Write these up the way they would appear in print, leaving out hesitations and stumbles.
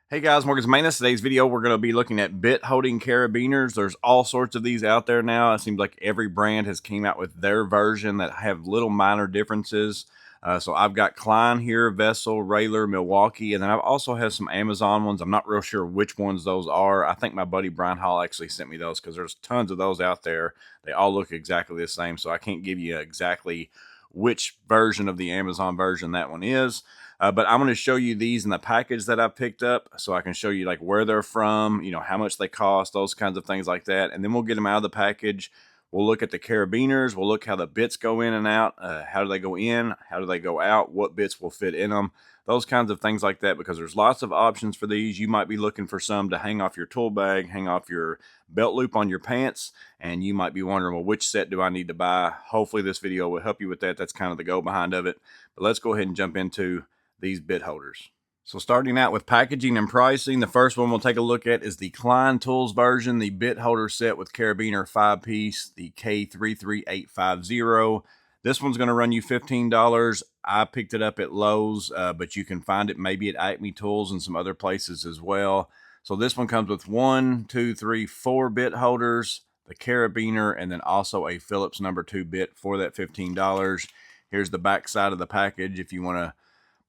Hey guys, Morgan's Maintenance. Today's video, we're going to be looking at bit holding carabiners. There's all sorts of these out there now. It seems like every brand has came out with their version that have little minor differences. So I've got Klein here, Vessel, Railer, Milwaukee, and then I've also have some Amazon ones. I'm not real sure which ones those are. I think my buddy Brian Hall actually sent me those because there's tons of those out there. They all look exactly the same, so I can't give you exactly which version of the Amazon version that one is. But I'm going to show you these in the package that I picked up so I can show you like where they're from, how much they cost, those kinds of things like that. And then we'll get them out of the package. We'll look at the carabiners. We'll look how the bits go in and out. How do they go in? How do they go out? What bits will fit in them? Those kinds of things like that, because there's lots of options for these. You might be looking for some to hang off your tool bag, hang off your belt loop on your pants, and you might be wondering, well, which set do I need to buy? Hopefully this video will help you with that. That's kind of the go behind of it. But let's go ahead and jump into these bit holders. So starting out with packaging and pricing, the first one we'll take a look at is the Klein Tools version, the bit holder set with carabiner 5-piece, the K33850. This one's going to run you $15. I picked it up at Lowe's, but you can find it maybe at Acme Tools and some other places as well. So this one comes with 4 bit holders, the carabiner, and then also a Phillips number 2 bit for that $15. Here's the back side of the package if you want to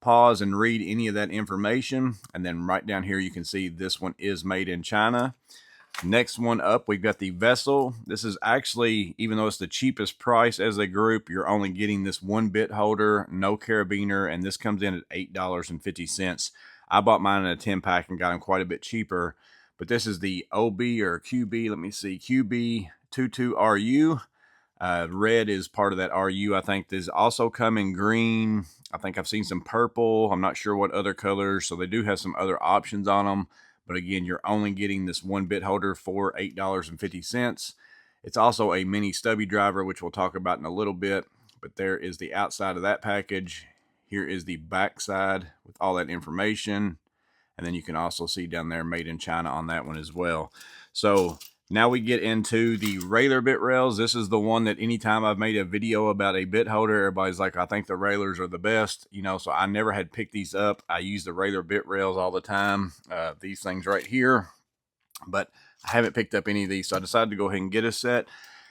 pause and read any of that information. And then right down here you can see this one is made in China. Next one up, we've got the Vessel. This is actually, even though it's the cheapest price as a group, you're only getting this 1 bit holder, no carabiner, and this comes in at $8.50. I bought mine in a 10-pack and got them quite a bit cheaper. But this is the OB or QB, let me see, QB22RU. Red is part of that RU. I think there's also come in green. I think I've seen some purple. I'm not sure what other colors. So they do have some other options on them. But again, you're only getting this 1 bit holder for $8.50. It's also a mini stubby driver, which we'll talk about in a little bit. But there is the outside of that package. Here is the back side with all that information. And then you can also see down there made in China on that one as well. So now we get into the Railer bit rails. This is the one that anytime I've made a video about a bit holder, everybody's like, I think the Railers are the best, so I never had picked these up. I use the Railer bit rails all the time, these things right here, but I haven't picked up any of these, so I decided to go ahead and get a set.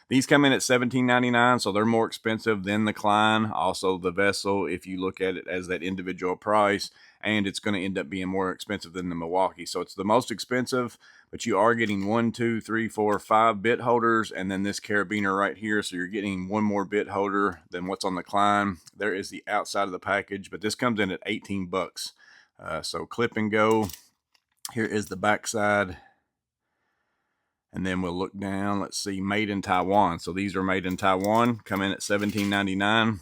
These come in at $17.99, so they're more expensive than the Klein, also the Vessel, if you look at it as that individual price, and it's going to end up being more expensive than the Milwaukee. So it's the most expensive, but you are getting 5 bit holders, and then this carabiner right here, so you're getting one more bit holder than what's on the Klein. There is the outside of the package, but this comes in at 18 bucks. So clip and go. Here is the back side. And then we'll look down, let's see, made in Taiwan. So these are made in Taiwan, come in at $17.99.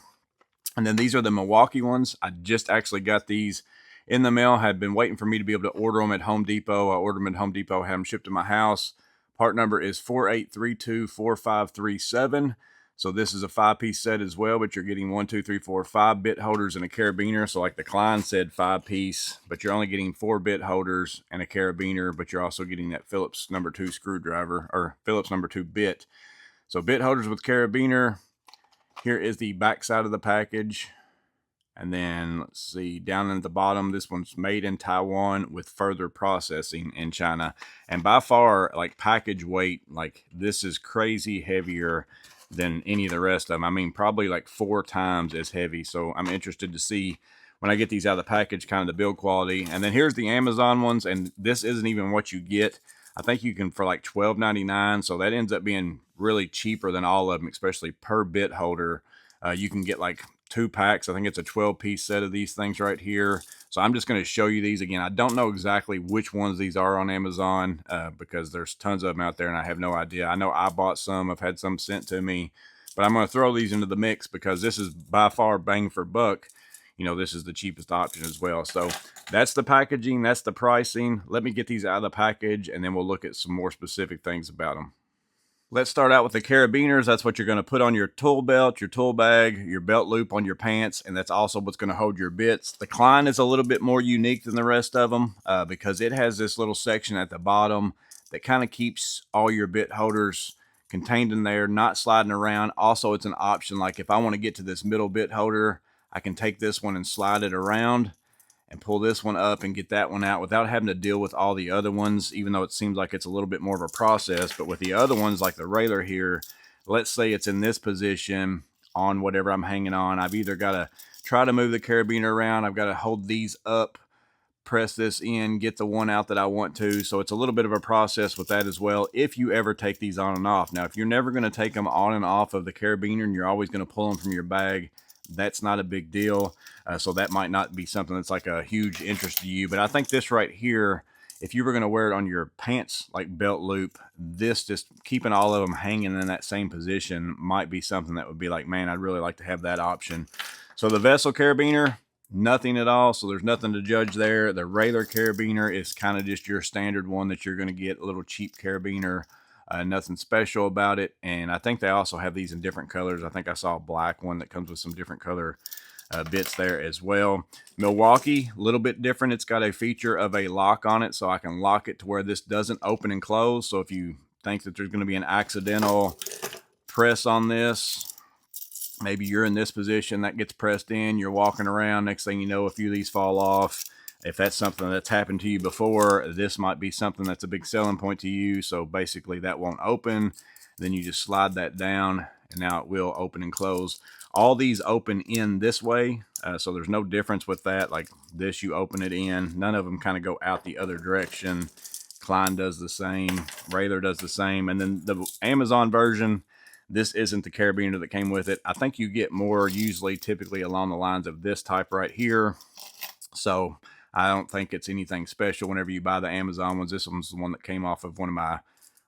And then these are the Milwaukee ones. I just actually got these in the mail, had been waiting for me to be able to order them at Home Depot. I ordered them at Home Depot, had them shipped to my house. Part number is 48324537. So this is a 5-piece set as well, but you're getting 5 bit holders and a carabiner. So like the Klein said, 5-piece, but you're only getting 4 bit holders and a carabiner, but you're also getting that Phillips number 2 screwdriver or Phillips number 2 bit. So bit holders with carabiner. Here is the back side of the package. And then let's see, down at the bottom, this one's made in Taiwan with further processing in China. And by far, like package weight, like this is crazy heavier than any of the rest of them. I mean, probably like 4 times as heavy. So I'm interested to see when I get these out of the package, kind of the build quality. And then here's the Amazon ones, and this isn't even what you get. I think you can for like $12.99. So that ends up being really cheaper than all of them, especially per bit holder. You can get like 2 packs. I think it's a 12-piece set of these things right here. So I'm just going to show you these again. I don't know exactly which ones these are on Amazon because there's tons of them out there and I have no idea. I know I bought some. I've had some sent to me, but I'm going to throw these into the mix because this is by far bang for buck. This is the cheapest option as well. So that's the packaging. That's the pricing. Let me get these out of the package and then we'll look at some more specific things about them. Let's start out with the carabiners. That's what you're going to put on your tool belt, your tool bag, your belt loop on your pants, and that's also what's going to hold your bits. The Klein is a little bit more unique than the rest of them because it has this little section at the bottom that kind of keeps all your bit holders contained in there, not sliding around. Also, it's an option like if I want to get to this middle bit holder, I can take this one and slide it around, and pull this one up and get that one out without having to deal with all the other ones, even though it seems like it's a little bit more of a process. But with the other ones, like the railer here, let's say it's in this position on whatever I'm hanging on. I've either got to try to move the carabiner around, I've got to hold these up, press this in, get the one out that I want to. So it's a little bit of a process with that as well, if you ever take these on and off. Now, if you're never going to take them on and off of the carabiner and you're always going to pull them from your bag, that's not a big deal. So that might not be something that's like a huge interest to you. But I think this right here, if you were going to wear it on your pants like belt loop, this just keeping all of them hanging in that same position might be something that would be like, man, I'd really like to have that option. So the vessel carabiner, nothing at all, so there's nothing to judge there. The railer carabiner is kind of just your standard one that you're going to get, a little cheap carabiner, nothing special about it. And I think they also have these in different colors. I think I saw a black one that comes with some different color bits there as well. Milwaukee, a little bit different. It's got a feature of a lock on it, so I can lock it to where this doesn't open and close. So if you think that there's going to be an accidental press on this, maybe you're in this position, that gets pressed in, you're walking around, next thing you know, a few of these fall off. If that's something that's happened to you before, this might be something that's a big selling point to you. So basically that won't open. Then you just slide that down and now it will open and close. All these open in this way, so there's no difference with that. Like this, you open it in. None of them kind of go out the other direction. Klein does the same. Railer does the same. And then the Amazon version, this isn't the carabiner that came with it. I think you get more usually typically along the lines of this type right here. So I don't think it's anything special whenever you buy the Amazon ones. This one's the one that came off of one of my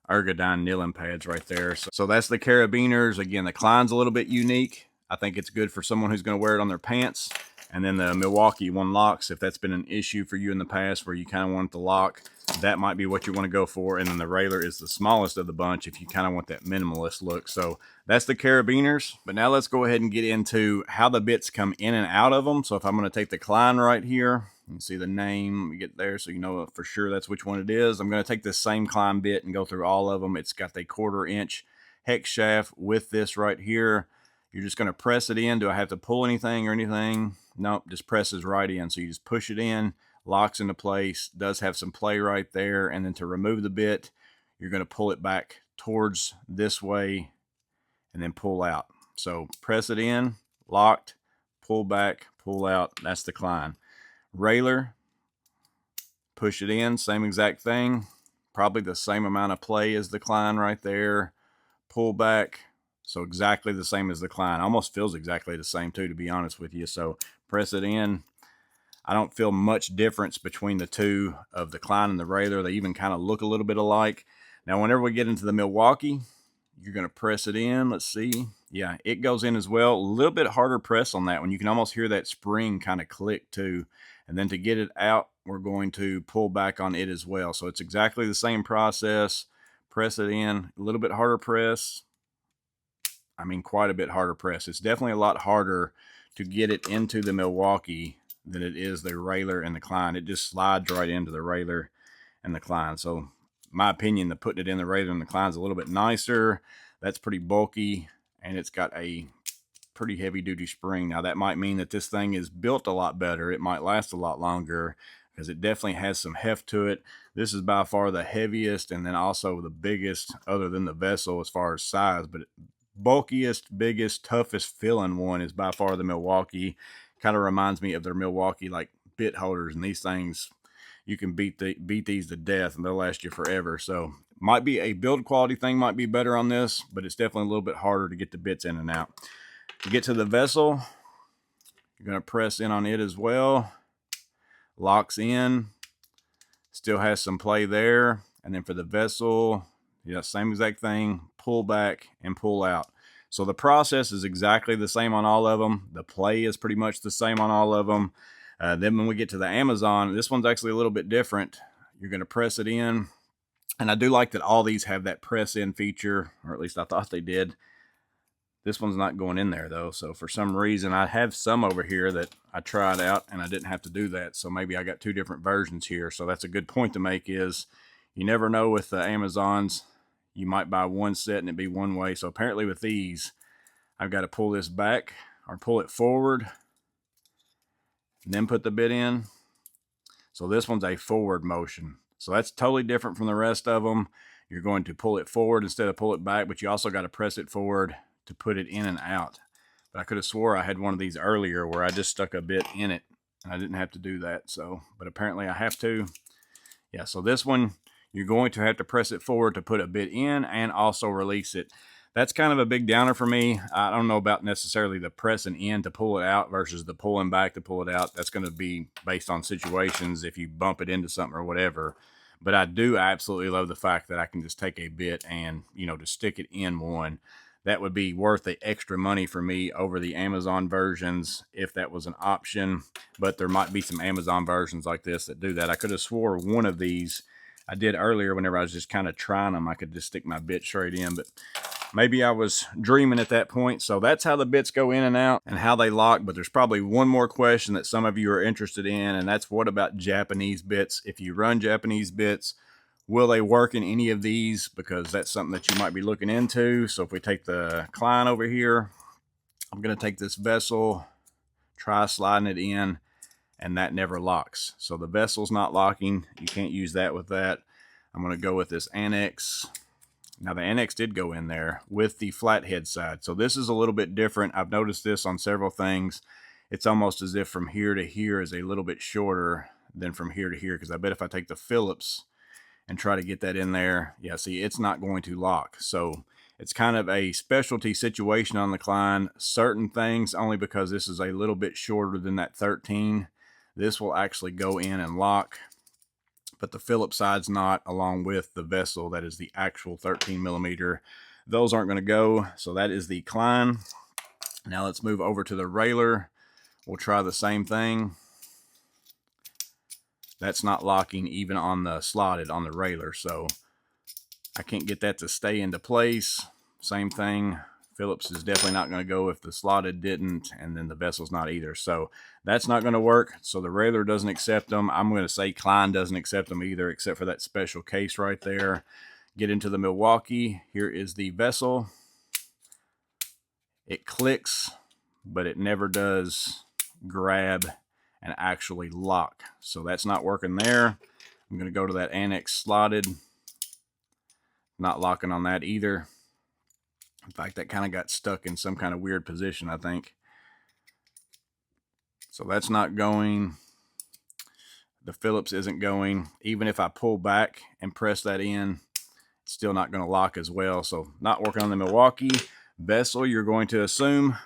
Ergodyne kneeling pads right there. So that's the carabiners. Again, the Klein's a little bit unique. I think it's good for someone who's going to wear it on their pants. And then the Milwaukee one locks. If that's been an issue for you in the past where you kind of want the lock, that might be what you want to go for. And then the railer is the smallest of the bunch if you kind of want that minimalist look. So that's the carabiners. But now let's go ahead and get into how the bits come in and out of them. So if I'm going to take the Klein right here, you can see the name, we get there so you know for sure that's which one it is. I'm going to take this same Klein bit and go through all of them. It's got the 1/4 inch hex shaft with this right here. You're just going to press it in. Do I have to pull anything or anything? Nope, just presses right in. So you just push it in, locks into place, does have some play right there. And then to remove the bit, you're going to pull it back towards this way and then pull out. So press it in, locked, pull back, pull out. That's the Klein. Railer, push it in, same exact thing. Probably the same amount of play as the Klein right there. Pull back. So exactly the same as the Klein. Almost feels exactly the same too, to be honest with you. So press it in. I don't feel much difference between the two of the Klein and the railer. They even kind of look a little bit alike. Now, whenever we get into the Milwaukee, you're going to press it in. Let's see. Yeah, it goes in as well. A little bit harder press on that one. You can almost hear that spring kind of click too. And then to get it out, we're going to pull back on it as well. So it's exactly the same process. Press it in. A little bit harder press. I mean, quite a bit harder press. It's definitely a lot harder to get it into the Milwaukee than it is the railer and the Klein. It just slides right into the railer and the Klein. So my opinion, the putting it in the railer and the Klein's a little bit nicer. That's pretty bulky, and it's got a pretty heavy duty spring. Now that might mean that this thing is built a lot better. It might last a lot longer because it definitely has some heft to it. This is by far the heaviest and then also the biggest other than the vessel as far as size, but bulkiest, biggest, toughest feeling one is by far the Milwaukee. Kind of reminds me of their Milwaukee like bit holders, and these things you can beat these to death and they'll last you forever. So might be a build quality thing, might be better on this, but it's definitely a little bit harder to get the bits in and out. To get to the vessel, you're going to press in on it as well. Locks in, still has some play there. And then for the vessel, yeah, same exact thing, pull back and pull out. So the process is exactly the same on all of them. The play is pretty much the same on all of them. Then when we get to the Amazon, this one's actually a little bit different. You're going to press it in. And I do like that all these have that press in feature, or at least I thought they did. This one's not going in there though. So for some reason, I have some over here that I tried out and I didn't have to do that. So maybe I got two different versions here. So that's a good point to make, is you never know with the Amazons. You might buy one set and it be one way. So apparently with these, I've got to pull this back or pull it forward and then put the bit in. So this one's a forward motion. So that's totally different from the rest of them. You're going to pull it forward instead of pull it back, but you also got to press it forward to put it in and out. But I could have swore I had one of these earlier where I just stuck a bit in it and I didn't have to do that. So, but apparently I have to. Yeah, so this one, you're going to have to press it forward to put a bit in and also release it. That's kind of a big downer for me. I don't know about necessarily the pressing in to pull it out versus the pulling back to pull it out. That's going to be based on situations if you bump it into something or whatever. But I do absolutely love the fact that I can just take a bit and, you know, just stick it in one. That would be worth the extra money for me over the Amazon versions if that was an option. But there might be some Amazon versions like this that do that. I could have swore one of these I did earlier whenever I was just kind of trying them. I could just stick my bit straight in, but maybe I was dreaming at that point. So that's how the bits go in and out and how they lock. But there's probably one more question that some of you are interested in, and that's what about Japanese bits? If you run Japanese bits, will they work in any of these? Because that's something that you might be looking into. So if we take the Klein over here, I'm going to take this vessel, try sliding it in, and that never locks. So the vessel's not locking. You can't use that with that. I'm going to go with this annex. Now the annex did go in there with the flathead side. So this is a little bit different. I've noticed this on several things. It's almost as if from here to here is a little bit shorter than from here to here. Because I bet if I take the Phillips and try to get that in there, yeah, see, it's not going to lock. So it's kind of a specialty situation on the Klein. Certain things, only because this is a little bit shorter than that 13, this will actually go in and lock. But the Phillips side's not, along with the vessel that is the actual 13 millimeter. Those aren't going to go. So that is the Klein. Now let's move over to the railer. We'll try the same thing. That's not locking even on the slotted on the railer. So I can't get that to stay into place. Same thing. Phillips is definitely not going to go if the slotted didn't, and then the vessel's not either. So that's not going to work. So the railer doesn't accept them. I'm going to say Klein doesn't accept them either, except for that special case right there. Get into the Milwaukee. Here is the vessel. It clicks, but it never does grab and actually lock. So that's not working there. I'm going to go to that annex slotted. Not locking on that either. In fact, that kind of got stuck in some kind of weird position, I think. So that's not going. The Phillips isn't going. Even if I pull back and press that in, it's still not going to lock as well. So not working on the Milwaukee. Vessel, you're going to assume.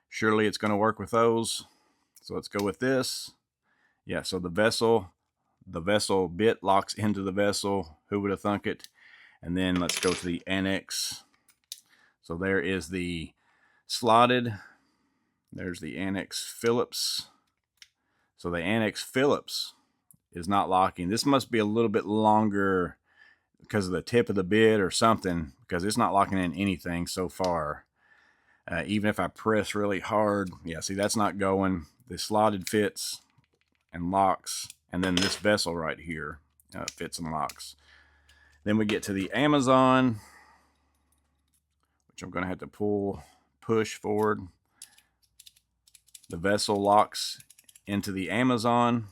Surely it's going to work with those. So let's go with this. Yeah, so the vessel bit locks into the vessel. Who would have thunk it? And then let's go to the annex. So there is the slotted. There's the annex Phillips. So the annex Phillips is not locking. This must be a little bit longer because of the tip of the bit or something, because it's not locking in anything so far. Even if I press really hard, yeah, see, that's not going. The slotted fits and locks, and then this vessel right here fits and locks. Then we get to the Amazon, which I'm going to have to push forward. The vessel locks into the Amazon.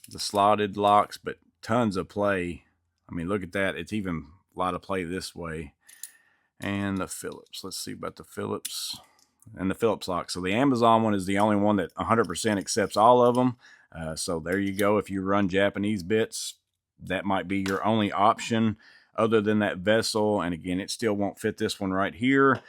The slotted locks, but tons of play. I mean, look at that. It's even a lot of play this way. And the Phillips. Let's see about the Phillips. And the Phillips lock. So the Amazon one is the only one that 100% accepts all of them. So there you go. If you run Japanese bits, that might be your only option other than that vessel. And again, it still won't fit this one right here.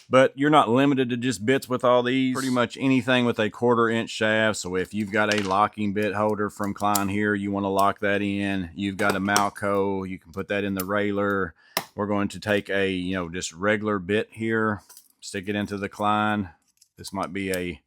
But you're not limited to just bits with all these. Pretty much anything with a 1/4 inch shaft. So if you've got a locking bit holder from Klein here, you want to lock that in. You've got a Malco, you can put that in the railer. We're going to take a, just regular bit here, stick it into the Klein. This might be a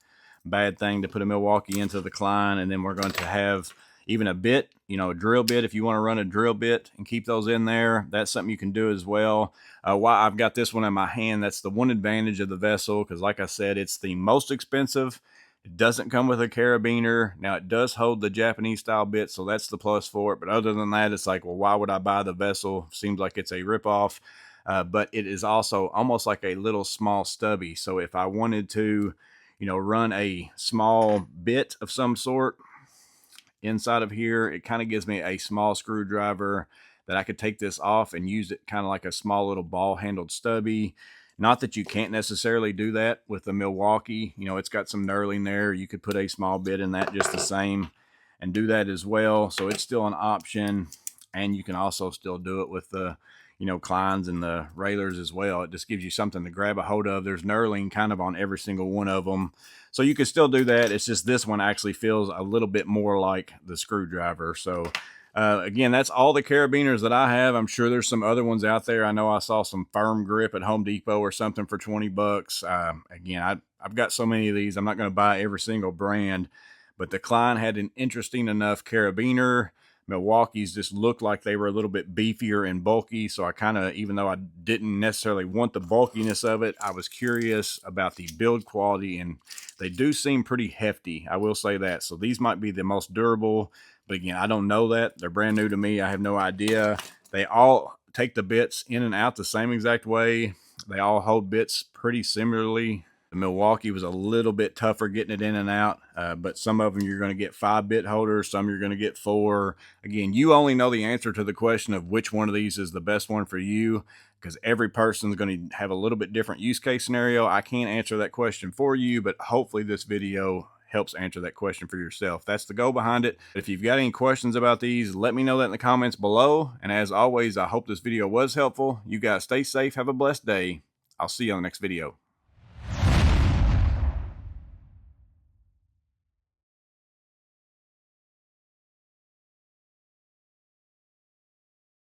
bad thing to put a Milwaukee into the Klein. And then we're going to have even a bit, a drill bit. If you want to run a drill bit and keep those in there, that's something you can do as well. Why I've got this one in my hand, that's the one advantage of the vessel, because like I said, it's the most expensive. It doesn't come with a carabiner. Now it does hold the Japanese style bit, so that's the plus for it. But other than that, it's like, well, why would I buy the vessel? Seems like it's a ripoff. But it is also almost like a little small stubby. So if I wanted to, run a small bit of some sort inside of here. It kind of gives me a small screwdriver that I could take this off and use it kind of like a small little ball handled stubby. Not that you can't necessarily do that with the Milwaukee. It's got some knurling there. You could put a small bit in that just the same and do that as well. So it's still an option. And you can also still do it with the Kleins and the railers as well. It just gives you something to grab a hold of. There's knurling kind of on every single one of them. So you can still do that. It's just this one actually feels a little bit more like the screwdriver. So again, that's all the carabiners that I have. I'm sure there's some other ones out there. I know I saw some Firm Grip at Home Depot or something for 20 bucks. Again, I've got so many of these. I'm not going to buy every single brand, but the Klein had an interesting enough carabiner. Milwaukee's just looked like they were a little bit beefier and bulky. So I kind of, even though I didn't necessarily want the bulkiness of it, I was curious about the build quality, and they do seem pretty hefty. I will say that. So these might be the most durable, but again, I don't know that. They're brand new to me. I have no idea. They all take the bits in and out the same exact way. They all hold bits pretty similarly. The Milwaukee was a little bit tougher getting it in and out, but some of them you're going to get 5 bit holders, some you're going to get 4. Again, you only know the answer to the question of which one of these is the best one for you, because every person's going to have a little bit different use case scenario. I can't answer that question for you, but hopefully this video helps answer that question for yourself. That's the goal behind it. If you've got any questions about these, let me know that in the comments below. And as always, I hope this video was helpful. You guys stay safe. Have a blessed day. I'll see you on the next video.